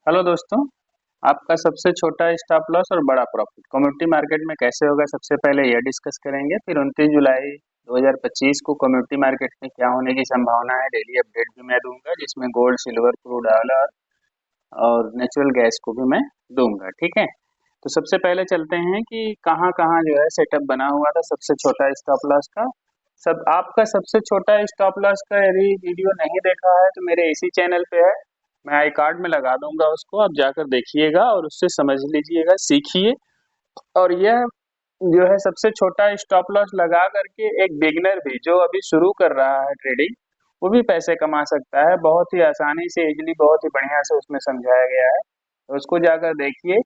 Hello दोस्तों। आपका सबसे छोटा स्टॉप लॉस और बड़ा प्रॉफिट कमोडिटी मार्केट में कैसे होगा, सबसे पहले यह डिस्कस करेंगे। फिर 29 जुलाई 2025 को कमोडिटी मार्केट में क्या होने की संभावना है, डेली अपडेट भी मैं दूंगा, जिसमें गोल्ड, सिल्वर, क्रूड ऑयल और नेचुरल गैस को भी मैं दूंगा। ठीक है, तो सबसे पहले चलते हैं कि कहाँ कहाँ जो है सेटअप बना हुआ था सबसे छोटा स्टॉप लॉस का। सब आपका सबसे छोटा स्टॉप लॉस का यदि वीडियो नहीं देखा है तो मेरे इसी चैनल पे है, मैं आई कार्ड में लगा दूंगा, उसको आप जाकर देखिएगा और उससे समझ लीजिएगा, सीखिए। और यह जो है सबसे छोटा स्टॉप लॉस लगा करके एक बिगिनर भी जो अभी शुरू कर रहा है ट्रेडिंग, वो भी पैसे कमा सकता है बहुत ही आसानी से, इजीली, बहुत ही बढ़िया से उसमें समझाया गया है। तो उसको जाकर देखिए।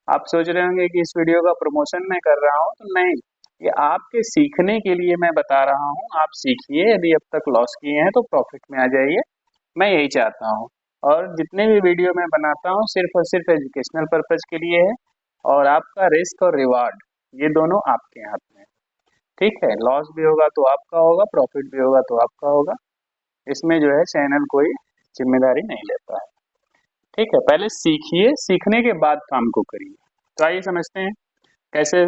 आप सोच रहे होंगे कि इस वीडियो का प्रमोशन मैं कर रहा हूँ, तो नहीं, ये आपके सीखने के लिए मैं बता रहा हूँ। आप सीखिए, यदि अब तक लॉस किए हैं तो प्रॉफिट में आ जाइए, मैं यही चाहता हूँ। और जितने भी वीडियो मैं बनाता हूँ सिर्फ और सिर्फ एजुकेशनल पर्पज के लिए है, और आपका रिस्क और रिवार्ड ये दोनों आपके हाथ में है। ठीक है, लॉस भी होगा तो आपका होगा, प्रॉफिट भी होगा तो आपका होगा। इसमें जो है चैनल कोई जिम्मेदारी नहीं लेता है। ठीक है, पहले सीखिए, सीखने के बाद काम को करिए। तो आइए समझते हैं कैसे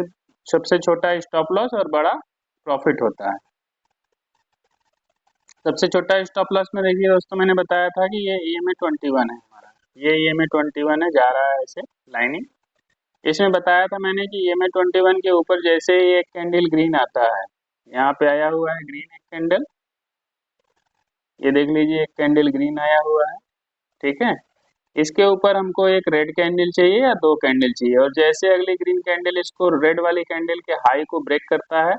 सबसे छोटा स्टॉप लॉस और बड़ा प्रॉफिट होता है। सबसे छोटा स्टॉप लॉस में देखिए दोस्तों, मैंने बताया था कि ये EMA 21 है हमारा, ये EMA 21 है, जा रहा है ऐसे लाइनिंग। इसमें बताया था मैंने कि EMA 21 के ऊपर जैसे ही एक कैंडल ग्रीन आता है, यहाँ पे आया हुआ है ग्रीन एक कैंडल, ये देख लीजिए एक कैंडल ग्रीन आया हुआ है। ठीक है, इसके ऊपर हमको एक रेड कैंडल चाहिए या दो कैंडल चाहिए, और जैसे अगली ग्रीन कैंडल इसको रेड वाली कैंडल के हाई को ब्रेक करता है,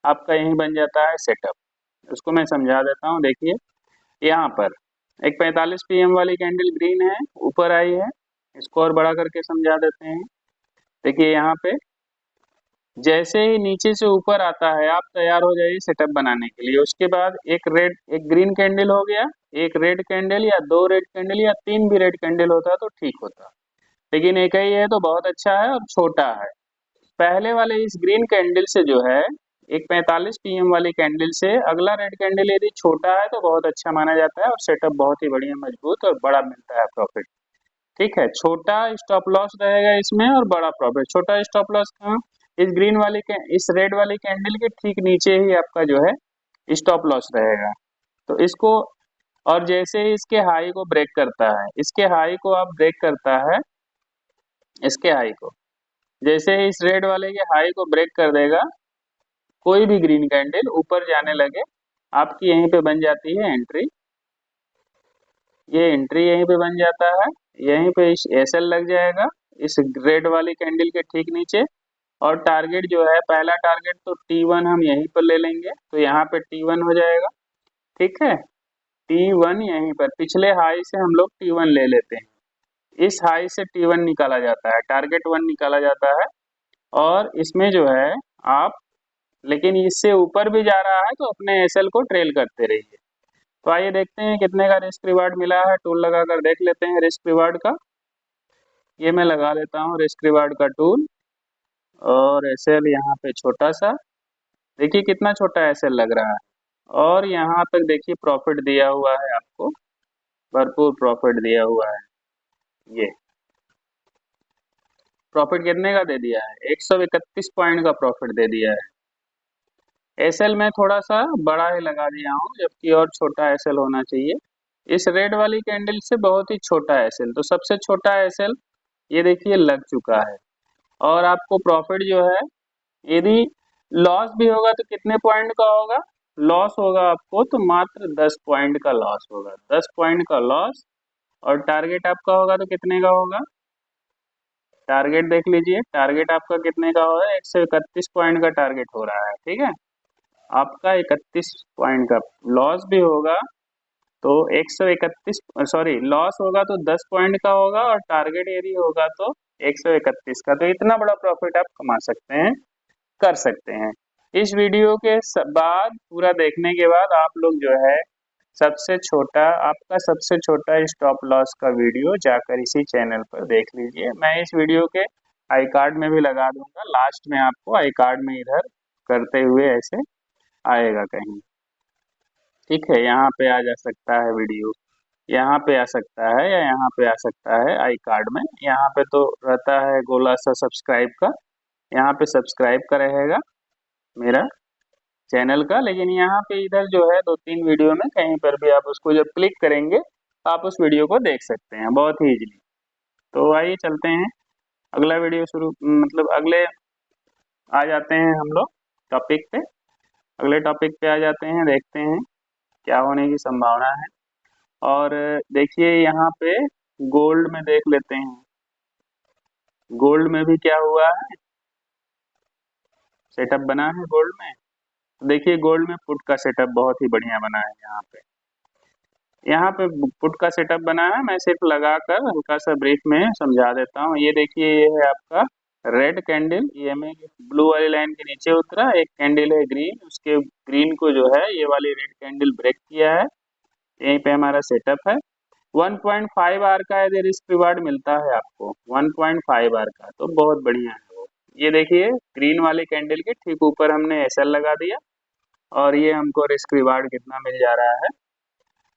आपका यही बन जाता है सेटअप। उसको मैं समझा देता हूँ, देखिए यहाँ पर एक 45 PM वाली कैंडल ग्रीन है, ऊपर आई है, इसको और बड़ा करके समझा देते हैं। देखिए यहाँ पे जैसे ही नीचे से ऊपर आता है, आप तैयार हो जाइए सेटअप बनाने के लिए। उसके बाद एक ग्रीन कैंडल हो गया, एक रेड कैंडल या दो रेड कैंडल या तीन भी रेड कैंडल होता तो ठीक होता, लेकिन एक ही है तो बहुत अच्छा है और छोटा है। पहले वाले इस ग्रीन कैंडल से जो है, एक 45 PM वाली कैंडल से अगला रेड कैंडल यदि छोटा है तो बहुत अच्छा माना जाता है और सेटअप बहुत ही बढ़िया, मजबूत और बड़ा मिलता है प्रॉफिट। ठीक है, छोटा स्टॉप लॉस रहेगा इसमें और बड़ा प्रॉफिट। छोटा स्टॉप लॉस कहाँ, इस रेड वाली कैंडल के ठीक नीचे ही आपका जो है स्टॉप लॉस रहेगा। तो इसको, और जैसे ही इसके हाई को ब्रेक करता है, इसके हाई को आप ब्रेक करता है, इसके हाई को जैसे ही इस रेड वाले के हाई को ब्रेक कर देगा, कोई भी ग्रीन कैंडल ऊपर जाने लगे, आपकी यहीं पे बन जाती है एंट्री। ये एंट्री यहीं पे बन जाता है, यहीं पे इस SL लग जाएगा इस रेड वाली कैंडल के ठीक नीचे। और टारगेट जो है, पहला टारगेट तो T1 हम यहीं पर ले लेंगे, तो यहाँ पे T1 हो जाएगा। ठीक है, T1 यहीं पर पिछले हाई से हम लोग T1 ले लेते हैं, इस हाई से T1 निकाला जाता है, टारगेट 1 निकाला जाता है। और इसमें जो है आप, लेकिन इससे ऊपर भी जा रहा है तो अपने SL को ट्रेल करते रहिए। तो आइए देखते हैं कितने का रिस्क रिवार्ड मिला है, टूल लगाकर देख लेते हैं रिस्क रिवार्ड का। ये मैं लगा लेता हूँ रिस्क रिवार्ड का टूल, और SL यहाँ पे छोटा सा, देखिए कितना छोटा SL लग रहा है। और यहाँ तक देखिए प्रॉफिट दिया हुआ है आपको, भरपूर प्रॉफिट दिया हुआ है। ये प्रॉफिट कितने का दे दिया है, 131 पॉइंट का प्रॉफिट दे दिया है। SL में थोड़ा सा बड़ा ही लगा दिया हूँ, जबकि और छोटा SL होना चाहिए। इस रेड वाली कैंडल से बहुत ही छोटा SL, तो सबसे छोटा SL ये देखिए लग चुका है। और आपको प्रॉफिट जो है, यदि लॉस भी होगा तो कितने पॉइंट का होगा, लॉस होगा आपको तो मात्र 10 पॉइंट का लॉस होगा, 10 पॉइंट का लॉस। और टारगेट आपका होगा तो कितने का होगा, टारगेट देख लीजिए, टारगेट आपका कितने का होगा, 131 पॉइंट का टारगेट हो रहा है। ठीक है, आपका 31 पॉइंट का लॉस भी होगा तो 131, सॉरी, लॉस होगा तो 10 पॉइंट का होगा, और टारगेट यदि होगा तो 131 का। तो इतना बड़ा प्रॉफिट आप कमा सकते हैं, कर सकते हैं। इस वीडियो के बाद, पूरा देखने के बाद आप लोग जो है सबसे छोटा, आपका सबसे छोटा स्टॉप लॉस का वीडियो जाकर इसी चैनल पर देख लीजिए। मैं इस वीडियो के आई कार्ड में भी लगा दूंगा, लास्ट में आपको आई कार्ड में इधर करते हुए ऐसे आएगा कहीं। ठीक है, यहाँ पे आ जा सकता है वीडियो, यहाँ पे आ सकता है या यहाँ पे आ सकता है आई कार्ड में। यहाँ पे तो रहता है गोला सा सब्सक्राइब का, यहाँ पे सब्सक्राइब का रहेगा मेरा चैनल का, लेकिन यहाँ पे इधर जो है 2-3 वीडियो में कहीं पर भी आप उसको जब क्लिक करेंगे तो आप उस वीडियो को देख सकते हैं बहुत ही इजीली। तो आइए चलते हैं अगला वीडियो शुरू, मतलब अगले आ जाते हैं हम लोग टॉपिक पे। अगले टॉपिक पे आ जाते हैं, देखते हैं क्या होने की संभावना है। और देखिए यहाँ पे गोल्ड में देख लेते हैं, गोल्ड में भी क्या हुआ है, सेटअप बना है गोल्ड में। तो देखिए गोल्ड में पुट का सेटअप बहुत ही बढ़िया बना है। यहाँ पे पुट का सेटअप बना है, मैं सिर्फ लगाकर हल्का सा ब्रीफ में समझा देता हूँ। ये देखिए ये है आपका रेड कैंडल, ईएमए ब्लू वाली लाइन के नीचे उतरा, एक कैंडल है ग्रीन, उसके ग्रीन को जो है ये वाली रेड कैंडल ब्रेक किया है, यहीं पे हमारा सेटअप है। 1.5 आर का यदि रिस्क रिवार्ड मिलता है आपको 1.5 आर का, तो बहुत बढ़िया है वो। ये देखिए ग्रीन वाली कैंडल के ठीक ऊपर हमने एसएल लगा दिया और ये हमको रिस्क रिवार्ड कितना मिल जा रहा है,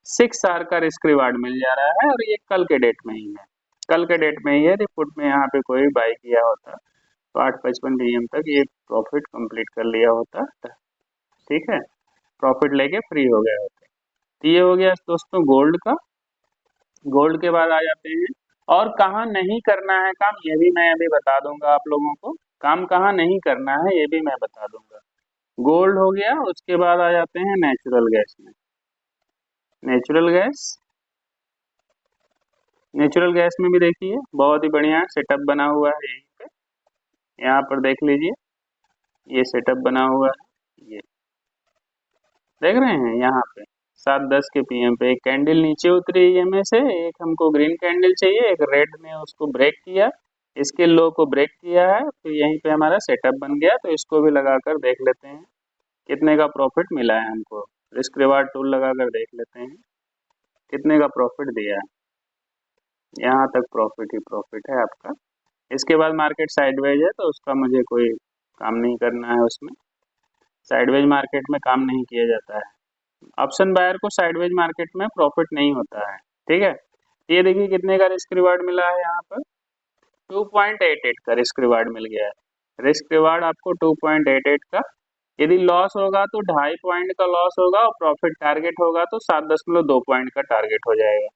6 आर का रिस्क रिवार्ड मिल जा रहा है। और ये कल के डेट में ही है, कल के डेट में ही है। रिपोर्ट में यहाँ पे कोई बाई किया होता तो 8:55 PM तक ये प्रॉफिट कंप्लीट कर लिया होता, ठीक है, प्रॉफिट लेके फ्री हो गए होते। तो ये हो गया दोस्तों गोल्ड का। गोल्ड के बाद आ जाते हैं और कहाँ नहीं करना है काम, ये भी मैं अभी बता दूंगा आप लोगों को। काम कहाँ नहीं करना है ये भी मैं बता दूंगा। गोल्ड हो गया, उसके बाद आ जाते हैं नेचुरल गैस में। नेचुरल गैस, नेचुरल गैस में भी देखिए बहुत ही बढ़िया सेटअप बना हुआ है। यहीं पे यहाँ पर देख लीजिए ये सेटअप बना हुआ है, ये देख रहे हैं। यहाँ पे 7:10 के PM पे एक कैंडल नीचे उतरी ईएमए से, एक हमको ग्रीन कैंडल चाहिए, एक रेड ने उसको ब्रेक किया, इसके लो को ब्रेक किया है, तो यहीं पे हमारा सेटअप बन गया। तो इसको भी लगाकर देख लेते हैं कितने का प्रॉफिट मिला है हमको। रिस्क रिवार्ड टूल लगाकर देख लेते हैं कितने का प्रॉफिट दिया है। यहाँ तक प्रॉफिट ही प्रॉफिट है आपका। इसके बाद मार्केट साइडवेज है तो उसका मुझे कोई काम नहीं करना है, उसमें साइडवेज मार्केट में काम नहीं किया जाता है। ऑप्शन बायर को साइडवेज मार्केट में प्रॉफिट नहीं होता है, ठीक है। ये देखिए कितने का रिस्क रिवार्ड मिला है, यहाँ पर 2.88 का रिस्क रिवार्ड मिल गया है। रिस्क रिवार्ड आपको 2.88 का, यदि लॉस होगा तो 2.5 पॉइंट का लॉस होगा और प्रॉफिट टारगेट होगा तो 7.2 पॉइंट का टारगेट हो जाएगा।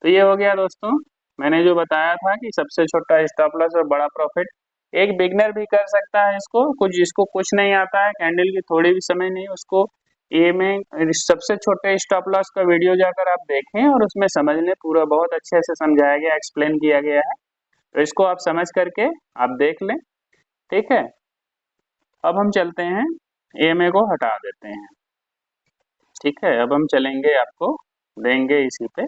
तो ये हो गया दोस्तों, मैंने जो बताया था कि सबसे छोटा स्टॉप लॉस और बड़ा प्रॉफिट एक बिगनर भी कर सकता है इसको, कुछ जिसको कुछ नहीं आता है, कैंडल की थोड़ी भी समझ नहीं, उसको ये में सबसे छोटे स्टॉप लॉस का वीडियो जाकर आप देखें और उसमें समझ लें, पूरा बहुत अच्छे से समझाया गया, एक्सप्लेन किया गया है। तो इसको आप समझ करके आप देख लें, ठीक है। अब हम चलते हैं, EMA को हटा देते हैं, ठीक है। अब हम चलेंगे, आपको देंगे इसी पे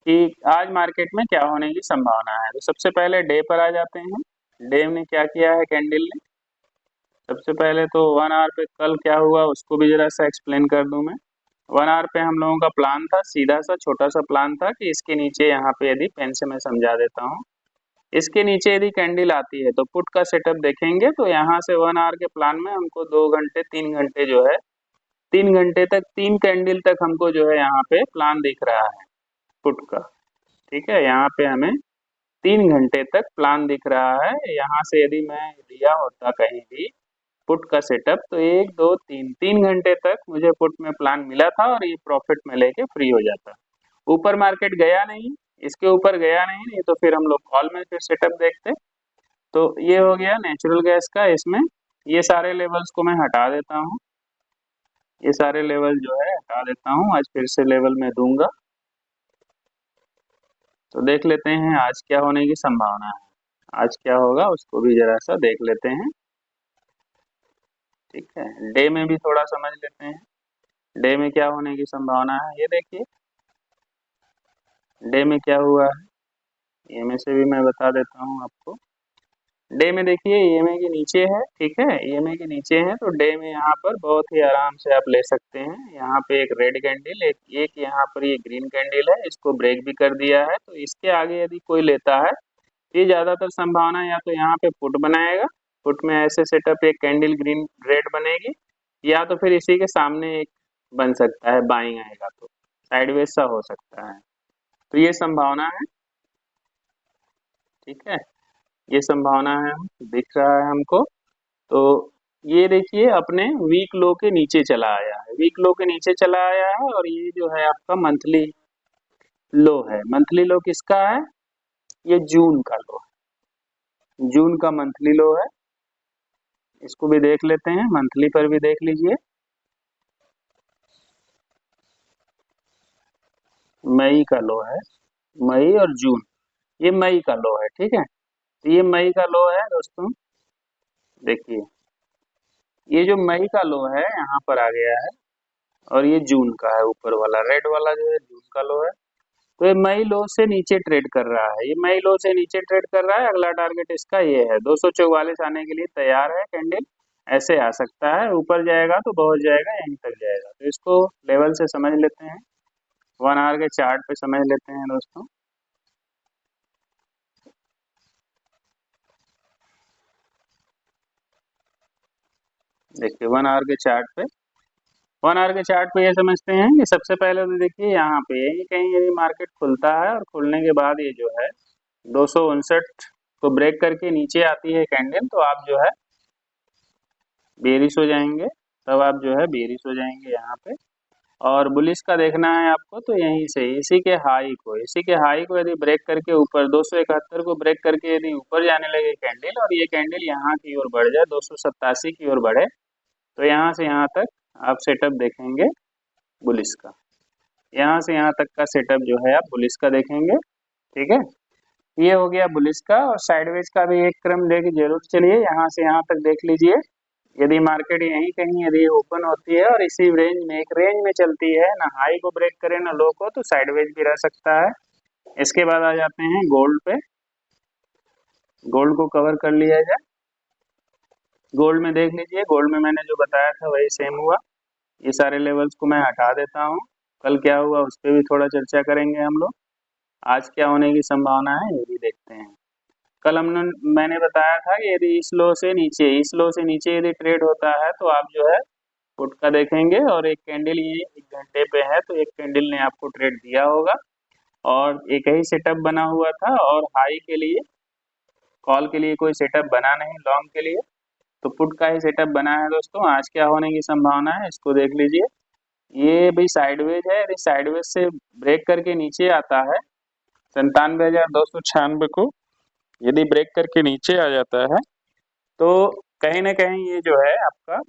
कि आज मार्केट में क्या होने की संभावना है। तो सबसे पहले डे पर आ जाते हैं। डे ने क्या किया है कैंडल ने, सबसे पहले तो 1 आवर पे कल क्या हुआ उसको भी जरा सा एक्सप्लेन कर दूं मैं। 1 आवर पे हम लोगों का प्लान था, सीधा सा छोटा सा प्लान था कि इसके नीचे यहाँ पे यदि पेन से मैं समझा देता हूँ, इसके नीचे यदि कैंडल आती है तो पुट का सेटअप देखेंगे। तो यहाँ से 1 आवर के प्लान में हमको 2 घंटे 3 घंटे जो है, 3 घंटे तक 3 कैंडल तक हमको जो है यहाँ पे प्लान दिख रहा है पुट का, ठीक है। यहाँ पे हमें 3 घंटे तक प्लान दिख रहा है। यहाँ से यदि मैं लिया होता कहीं भी पुट का सेटअप तो 1 2 3 घंटे तक मुझे पुट में प्लान मिला था और ये प्रॉफिट में लेके फ्री हो जाता। ऊपर मार्केट गया नहीं, इसके ऊपर गया नहीं तो फिर हम लोग कॉल में फिर सेटअप देखते। तो ये हो गया नेचुरल गैस का। इसमें ये सारे लेवल्स को मैं हटा देता हूँ, ये सारे लेवल जो है हटा देता हूँ, आज फिर से लेवल में दूंगा। तो देख लेते हैं आज क्या होने की संभावना है, आज क्या होगा उसको भी जरा सा देख लेते हैं, ठीक है। डे में भी थोड़ा समझ लेते हैं, डे में क्या होने की संभावना है। ये देखिए डे में क्या हुआ है, EMA से भी मैं बता देता हूँ आपको। डे में देखिए EMA के नीचे है, ठीक है, EMA के नीचे है तो डे में यहाँ पर बहुत ही आराम से आप ले सकते हैं। यहाँ पे एक रेड कैंडल, एक यहाँ पर ये ग्रीन कैंडल है, इसको ब्रेक भी कर दिया है। तो इसके आगे यदि कोई लेता है, ये ज्यादातर संभावना या तो यहाँ पे पुट बनाएगा, पुट में ऐसे सेटअप एक कैंडल ग्रीन रेड बनेगी, या तो फिर इसी के सामने एक बन सकता है बाइंग आएगा, तो साइडवेज सा हो सकता है। तो ये संभावना है, ठीक है, ये संभावना है, दिख रहा है हमको। तो ये देखिए अपने वीक लो के नीचे चला आया है, वीक लो के नीचे चला आया है, और ये जो है आपका मंथली लो है। मंथली लो किसका है? ये जून का लो है, जून का मंथली लो है। इसको भी देख लेते हैं, मंथली पर भी देख लीजिए। मई का लो है, मई और जून, ये मई का लो है, ठीक है। तो ये मई का लो है दोस्तों, देखिए ये जो मई का लो है यहाँ पर आ गया है, और ये जून का है, ऊपर वाला रेड वाला जो है जून का लो है। तो ये मई लो से नीचे ट्रेड कर रहा है, ये मई लो से नीचे ट्रेड कर रहा है। अगला टारगेट इसका ये है 244 आने के लिए तैयार है कैंडल, ऐसे आ सकता है, ऊपर जाएगा तो पहुंच जाएगा यहीं तक जाएगा। तो इसको लेवल से समझ लेते हैं, 1 आवर के चार्ट पे समझ लेते हैं दोस्तों। देखिए 1 आवर के चार्ट पे, 1 आवर के चार्ट पे ये समझते हैं कि सबसे पहले तो देखिए यहाँ पे यही कहीं यदि मार्केट खुलता है, और खुलने के बाद ये जो है 259 को ब्रेक करके नीचे आती है कैंडल, तो आप जो है बेरिश हो जाएंगे, तब आप जो है बेरिश हो जाएंगे यहाँ पे। और बुलिश का देखना है आपको, तो यहीं से इसी के हाई को, इसी के हाई को यदि ब्रेक करके ऊपर 271 को ब्रेक करके यदि ऊपर जाने लगे कैंडल, और ये कैंडल यहाँ की ओर बढ़ जाए 287 की ओर बढ़े, तो यहाँ से यहाँ तक आप सेटअप देखेंगे बुलिश का, यहाँ से यहाँ तक का सेटअप जो है आप बुलिश का देखेंगे, ठीक है। ये हो गया बुलिश का। और साइडवेज का भी एक क्रम लेके जरूर चलिए, यहाँ से यहाँ तक देख लीजिए। यदि मार्केट यहीं कहीं यदि ओपन होती है और इसी रेंज में, एक रेंज में चलती है, ना हाई को ब्रेक करे ना लो को, तो साइडवेज भी रह सकता है। इसके बाद आ जाते हैं गोल्ड पे, गोल्ड को कवर कर लिया जाए। गोल्ड में देख लीजिए, गोल्ड में मैंने जो बताया था वही सेम हुआ। ये सारे लेवल्स को मैं हटा देता हूँ, कल क्या हुआ उस पर भी थोड़ा चर्चा करेंगे हम लोग। आज क्या होने की संभावना है ये भी देखते हैं। कल हमने, मैंने बताया था कि यदि इस लो से नीचे, इस लो से नीचे यदि ट्रेड होता है, तो आप जो है पुट का देखेंगे। और एक कैंडल ये 1 घंटे पे है, तो एक कैंडल ने आपको ट्रेड दिया होगा, और एक ही सेटअप बना हुआ था, और हाई के लिए, कॉल के लिए कोई सेटअप बना नहीं, लॉन्ग के लिए तो पुट का ही सेटअप बना है दोस्तों। आज क्या होने की संभावना है इसको देख लीजिए। ये भी साइडवेज है, यदि साइडवेज से ब्रेक करके नीचे आता है 97,296 को, यदि ब्रेक करके नीचे आ जाता है, तो कहीं ना कहीं ये जो है आपका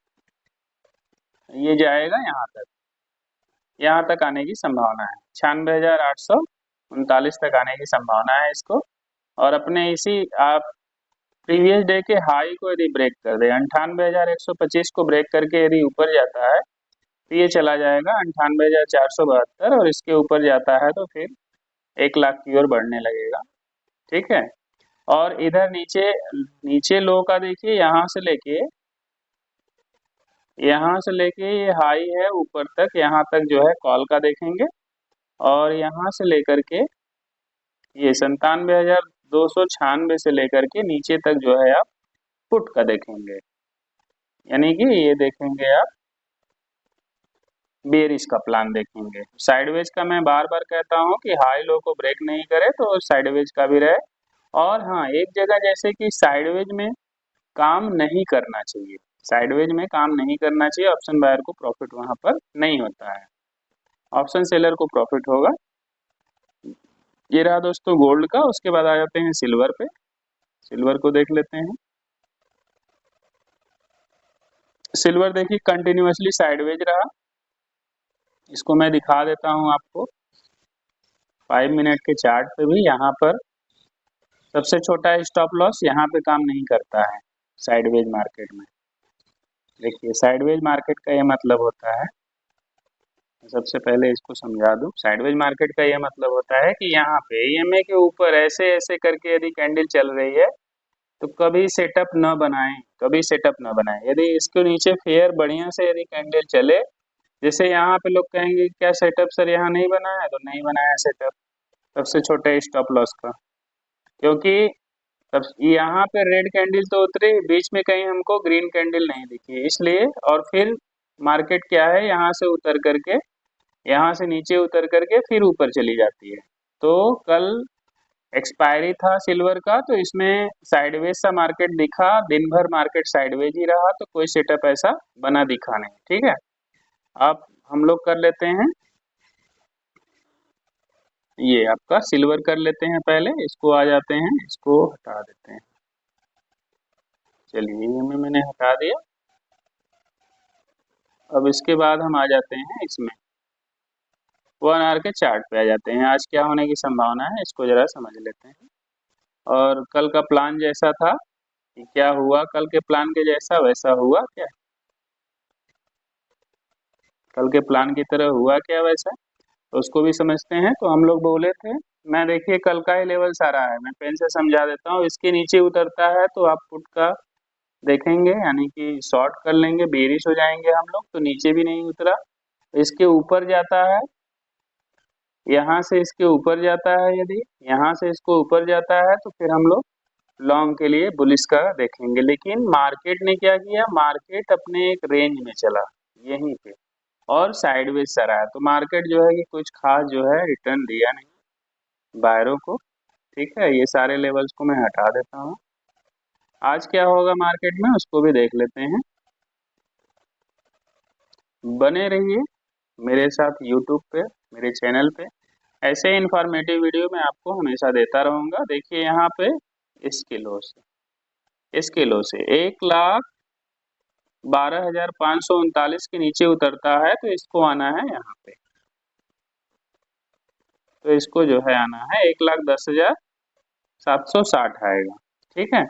ये जाएगा यहाँ तक आने की संभावना है, 96,839 तक आने की संभावना है इसको। और अपने इसी आप प्रीवियस डे के हाई को यदि ब्रेक कर दे, 98,125 को ब्रेक करके यदि ऊपर जाता है, तो ये चला जाएगा 98,472, और इसके ऊपर जाता है तो फिर 1 लाख की ओर बढ़ने लगेगा, ठीक है। और इधर नीचे, नीचे लो का देखिए, यहाँ से लेके ये हाई है ऊपर तक, यहाँ तक जो है कॉल का देखेंगे। और यहाँ से लेकर के ये 97,296 से लेकर के नीचे तक जो है आप पुट का देखेंगे, यानी कि ये देखेंगे आप बेरिश का प्लान देखेंगे। साइडवेज का मैं बार बार कहता हूँ कि हाई लो को ब्रेक नहीं करे तो साइडवेज का भी रहे। और हाँ, एक जगह जैसे कि साइडवेज में काम नहीं करना चाहिए, साइडवेज में काम नहीं करना चाहिए, ऑप्शन बायर को प्रॉफिट वहां पर नहीं होता है, ऑप्शन सेलर को प्रॉफिट होगा। ये रहा दोस्तों गोल्ड का। उसके बाद आ जाते हैं सिल्वर पे, सिल्वर को देख लेते हैं। सिल्वर देखिए कंटिन्यूअसली साइडवेज रहा, इसको मैं दिखा देता हूं आपको 5 मिनट के चार्ट पे भी। यहाँ पर सबसे छोटा स्टॉप लॉस यहाँ पे काम नहीं करता है साइडवेज मार्केट में। देखिए साइडवेज मार्केट का ये मतलब होता है, सबसे पहले इसको समझा दूं, साइडवेज मार्केट का ये मतलब होता है कि यहाँ पे ईएमए के ऊपर ऐसे ऐसे करके यदि कैंडल चल रही है, तो कभी सेटअप न बनाएं, कभी सेटअप न बनाएं। यदि इसके नीचे फेयर बढ़िया से यदि कैंडल चले, जैसे यहाँ पे लोग कहेंगे क्या सेटअप सर यहाँ नहीं बना है, तो नहीं बनाया सेटअप सबसे छोटे स्टॉप लॉस का, क्योंकि तब यहाँ पे रेड कैंडल तो उतरी, बीच में कहीं हमको ग्रीन कैंडल नहीं दिखी, इसलिए। और फिर मार्केट क्या है, यहाँ से उतर करके, यहाँ से नीचे उतर करके फिर ऊपर चली जाती है, तो कल एक्सपायरी था सिल्वर का, तो इसमें साइडवेज सा मार्केट दिखा, दिन भर मार्केट साइडवेज ही रहा, तो कोई सेटअप ऐसा बना दिखा नहीं। ठीक है, अब हम लोग कर लेते हैं, ये आपका सिल्वर कर लेते हैं पहले, इसको आ जाते हैं, इसको हटा देते हैं। चलिए ये मैंने हटा दिया। अब इसके बाद हम आ जाते हैं इसमें 1 आवर के चार्ट पे आ जाते हैं। आज क्या होने की संभावना है इसको जरा समझ लेते हैं। और कल का प्लान जैसा था कि क्या हुआ, कल के प्लान के जैसा वैसा हुआ क्या? कल के प्लान की तरह हुआ क्या वैसा? तो उसको भी समझते हैं। तो हम लोग बोले थे, मैं देखिए कल का ही लेवल सारा है, मैं पेन से समझा देता हूँ। इसके नीचे उतरता है तो आप पुट का देखेंगे, यानी कि शॉर्ट कर लेंगे, बेरिश हो जाएंगे हम लोग। तो नीचे भी नहीं उतरा, इसके ऊपर जाता है, यहाँ से इसके ऊपर जाता है, यदि यहाँ से इसको ऊपर जाता है तो फिर हम लोग लॉन्ग के लिए बुलिश का देखेंगे। लेकिन मार्केट ने क्या किया, मार्केट अपने एक रेंज में चला यहीं पे और साइडवेज सरा है। तो मार्केट जो है कि कुछ खास जो है रिटर्न दिया नहीं बायरों को। ठीक है, ये सारे लेवल्स को मैं हटा देता हूँ। आज क्या होगा मार्केट में उसको भी देख लेते हैं। बने रहिए मेरे साथ यूट्यूब पे, मेरे चैनल पे। ऐसे इंफॉर्मेटिव वीडियो मैं आपको हमेशा देता रहूँगा। देखिए यहाँ पे इस किलो से 1,12,539 के नीचे उतरता है, तो इसको आना है यहाँ पे। तो इसको जो है आना है 1,10,760 आएगा। ठीक है,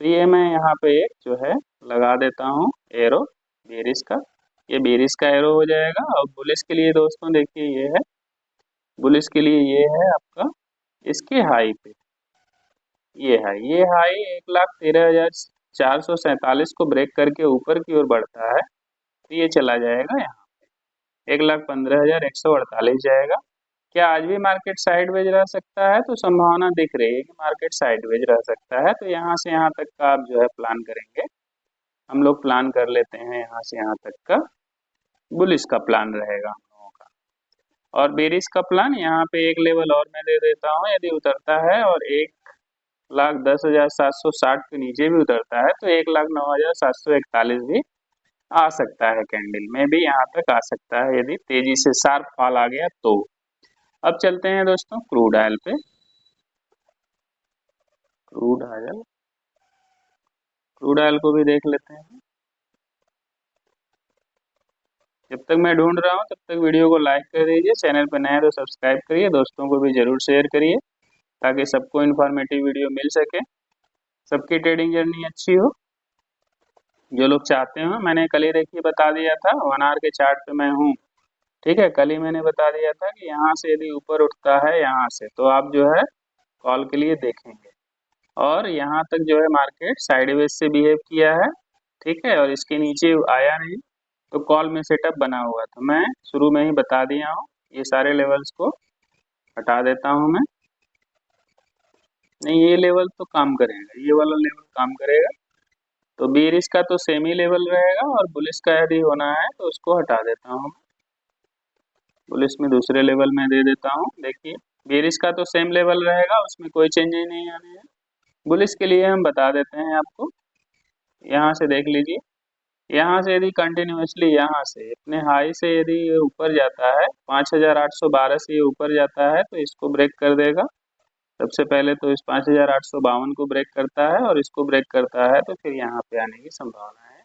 तो ये मैं यहाँ पे एक जो है लगा देता हूँ एरो बेरिस का। ये बेरिस का एरो हो जाएगा। और बुलिस के लिए दोस्तों देखिए ये है, बुलिस के लिए ये है आपका इसके हाई पे, ये हाई 1,13,447 को ब्रेक करके ऊपर की ओर बढ़ता है, तो ये चला जाएगा यहाँ 1,15,148 जाएगा। क्या आज भी मार्केट साइडवेज रह सकता है? तो संभावना दिख रही है कि मार्केट साइडवेज रह सकता है। तो यहाँ से यहाँ तक का आप जो है प्लान करेंगे। हम लोग प्लान कर लेते हैं यहाँ से यहाँ तक का बुलिश का प्लान रहेगा हम लोगों का। और बेरिश का प्लान यहाँ पे एक लेवल और मैं दे देता हूँ, यदि उतरता है और 1,10,760 के नीचे भी उतरता है तो 1,09,741 भी आ सकता है। कैंडल में भी यहाँ तक आ सकता है यदि तेजी से शार्प फॉल आ गया तो। अब चलते हैं दोस्तों क्रूड ऑयल पे। क्रूड ऑयल को भी देख लेते हैं। जब तक मैं ढूंढ रहा हूँ तब तक वीडियो को लाइक कर दीजिए, चैनल पर नए हैं तो सब्सक्राइब करिए, दोस्तों को भी जरूर शेयर करिए ताकि सबको इन्फॉर्मेटिव वीडियो मिल सके, सबकी ट्रेडिंग जर्नी अच्छी हो। जो लोग चाहते हो, मैंने कल ही देखिए बता दिया था 1 आवर के चार्ट पे मैं हूँ। ठीक है, कल ही मैंने बता दिया था कि यहाँ से यदि ऊपर उठता है यहाँ से तो आप जो है कॉल के लिए देखेंगे। और यहाँ तक जो है मार्केट साइडवेज से बिहेव किया है। ठीक है, और इसके नीचे आया नहीं तो कॉल में सेटअप बना हुआ था, मैं शुरू में ही बता दिया हूँ। ये सारे लेवल्स को हटा देता हूँ मैं। नहीं, ये लेवल तो काम करेगा, ये वाला लेवल काम करेगा। तो बेरिश का तो सेम ही लेवल रहेगा और बुलिश का यदि होना है तो उसको हटा देता हूँ। बुलिश में दूसरे लेवल में दे देता हूँ। देखिए बेरिश का तो सेम लेवल रहेगा, उसमें कोई चेंज ही नहीं आने है। बुलिश के लिए हम बता देते हैं आपको, यहाँ से देख लीजिए, यहाँ से यदि कंटिन्यूसली यहाँ से अपने हाई से यदि ऊपर जाता है 5,812 से ये ऊपर जाता है तो इसको ब्रेक कर देगा। सबसे पहले तो इस 5,852 को ब्रेक करता है और इसको ब्रेक करता है तो फिर यहाँ पे आने की संभावना है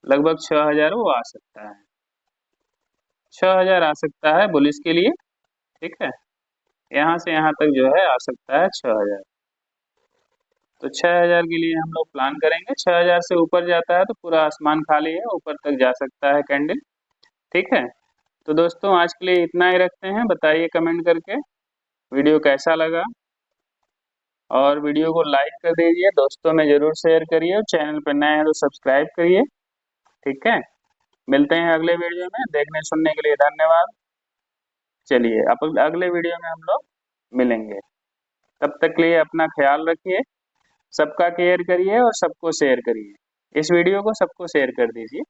लगभग 6,000 वो आ सकता है, 6,000 आ सकता है बुलिश के लिए। ठीक है, यहाँ से यहाँ तक जो है आ सकता है 6,000। तो 6,000 के लिए हम लोग प्लान करेंगे। 6,000 से ऊपर जाता है तो पूरा आसमान खाली है, ऊपर तक जा सकता है कैंडल। ठीक है, तो दोस्तों आज के लिए इतना ही रखते हैं। बताइए कमेंट करके वीडियो कैसा लगा, और वीडियो को लाइक कर दीजिए, दोस्तों में जरूर शेयर करिए, और चैनल पर नए हैं तो सब्सक्राइब करिए। ठीक है, मिलते हैं अगले वीडियो में। देखने सुनने के लिए धन्यवाद। चलिए अब अगले वीडियो में हम लोग मिलेंगे। तब तक के लिए अपना ख्याल रखिए, सबका केयर करिए और सबको शेयर करिए। इस वीडियो को सबको शेयर कर दीजिए।